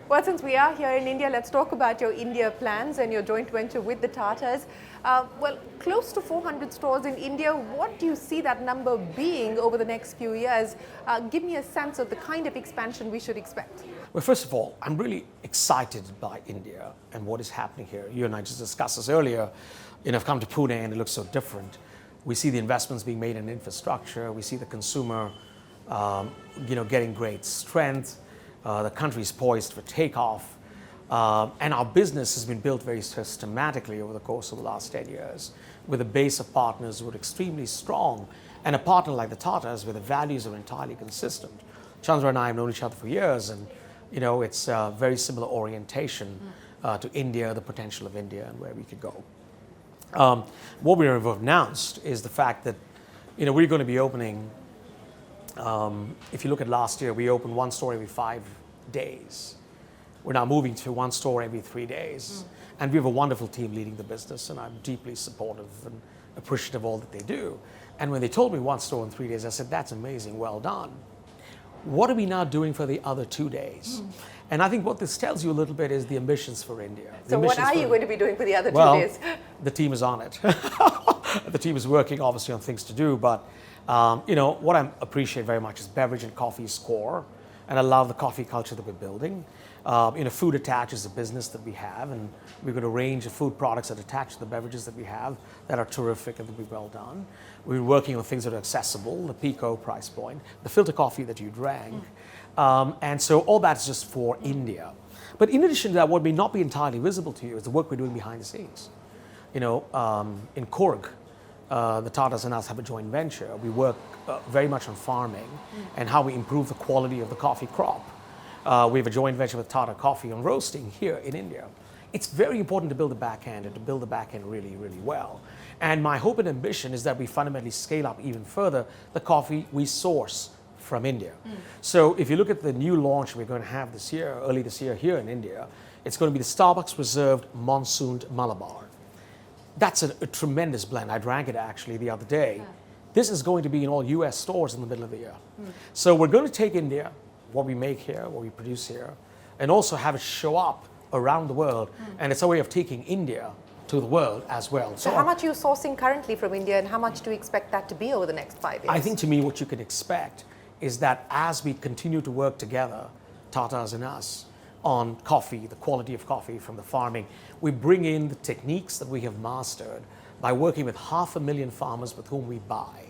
Well, since we are here in India, let's talk about your India plans and your joint venture with the Tatas. Well, close to 400 stores in India. What do you see that number being over the next few years? Give me a sense of the kind of expansion we should expect. Well, first of all, I'm really excited by India and what is happening here. You and I just discussed this earlier. I've come to Pune and it looks so different. We see the investments being made in infrastructure. We see the consumer, getting great strength. The country is poised for takeoff. And our business has been built very systematically over the course of the last 10 years with a base of partners who are extremely strong and a partner like the Tatas where the values are entirely consistent. Chandra and I have known each other for years and it's a very similar orientation to India, the potential of India and where we could go. What we have announced is the fact that we're going to be opening, if you look at last year, we opened one store every 5 days. We're now moving to one store every 3 days. And we have a wonderful team leading the business, and I'm deeply supportive and appreciative of all that they do. And when they told me one store in 3 days, I said, that's amazing, well done. What are we now doing for the other 2 days? And I think what this tells you a little bit is the ambitions for India. So what are you going to be doing for the other 2 days? The team is on it. The team is working obviously on things to do, but what I appreciate very much is beverage and coffee is core, and I love the coffee culture that we're building. Food attached is a business that we have, and we've got a range of food products that attach to the beverages that we have that are terrific and that we've well done. We're working on things that are accessible, the Pico price point, the filter coffee that you drank. And so all that's just for India. But in addition to that, what may not be entirely visible to you is the work we're doing behind the scenes. In Coorg, the Tatas and us have a joint venture. We work very much on farming and how we improve the quality of the coffee crop. We have a joint venture with Tata Coffee on roasting here in India. It's very important to build the back end and to build the back end really, really well. And my hope and ambition is that we fundamentally scale up even further the coffee we source from India. So if you look at the new launch we're going to have this year, early this year here in India, it's going to be the Starbucks Reserved Monsooned Malabar. That's a tremendous blend. I drank it actually the other day. This is going to be in all US stores in the middle of the year. So we're going to take India, what we make here, what we produce here, and also have it show up around the world. And it's a way of taking India to the world as well. So how much are you sourcing currently from India and how much do you expect that to be over the next 5 years? I think to me what you can expect is that as we continue to work together, Tatas and us, on coffee, the quality of coffee from the farming, we bring in the techniques that we have mastered by working with 500,000 farmers with whom we buy.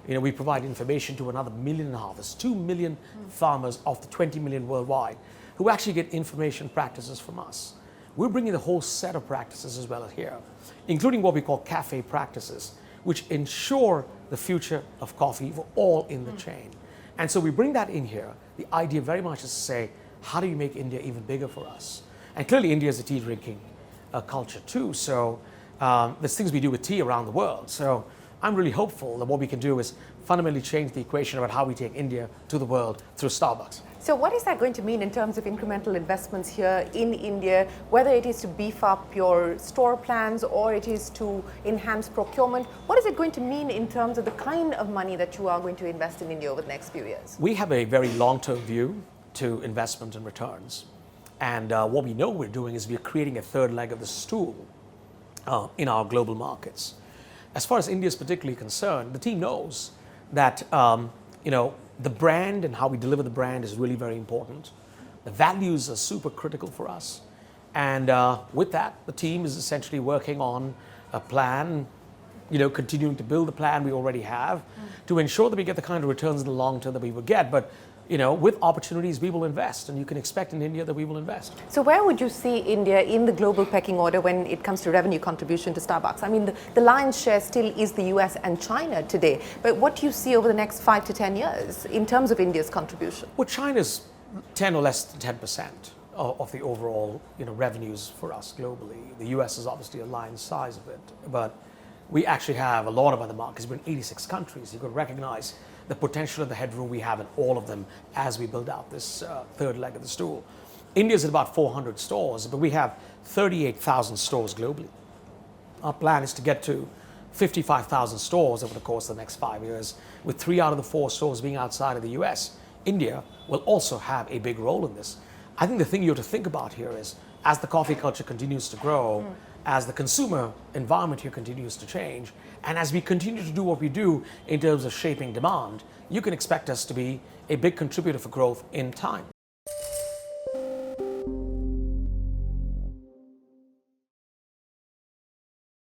We provide information to another 1.5 million. There's 2 million farmers of the 20 million worldwide who actually get information practices from us. We're bringing the whole set of practices as well as here, including what we call cafe practices, which ensure the future of coffee for all in the chain. And so we bring that in here. The idea very much is to say, how do you make India even bigger for us? And clearly India is a tea drinking culture too. So there's things we do with tea around the world. So I'm really hopeful that what we can do is fundamentally change the equation about how we take India to the world through Starbucks. So what is that going to mean in terms of incremental investments here in India, whether it is to beef up your store plans or it is to enhance procurement? What is it going to mean in terms of the kind of money that you are going to invest in India over the next few years? We have a very long-term view to investment and returns. And what we know we're doing is we're creating a third leg of the stool in our global markets. As far as India is particularly concerned, the team knows that the brand and how we deliver the brand is really very important. The values are super critical for us. And with that, the team is essentially working on a plan, continuing to build the plan we already have to ensure that we get the kind of returns in the long term that we will get. But with opportunities, we will invest, and you can expect in India that we will invest. So where would you see India in the global pecking order when it comes to revenue contribution to Starbucks? I mean, the lion's share still is the US and China today, but what do you see over the next 5 to 10 years in terms of India's contribution? Well, China's 10 or less than 10% of the overall revenues for us globally. The US is obviously a lion's size of it, but we actually have a lot of other markets. We're in 86 countries. You could recognize the potential and the headroom we have in all of them as we build out this third leg of the stool. India's at about 400 stores, but we have 38,000 stores globally. Our plan is to get to 55,000 stores over the course of the next 5 years, with 3 out of the 4 stores being outside of the US. India will also have a big role in this. I think the thing you have to think about here is, as the coffee culture continues to grow, as the consumer environment here continues to change, and as we continue to do what we do in terms of shaping demand, you can expect us to be a big contributor for growth in time.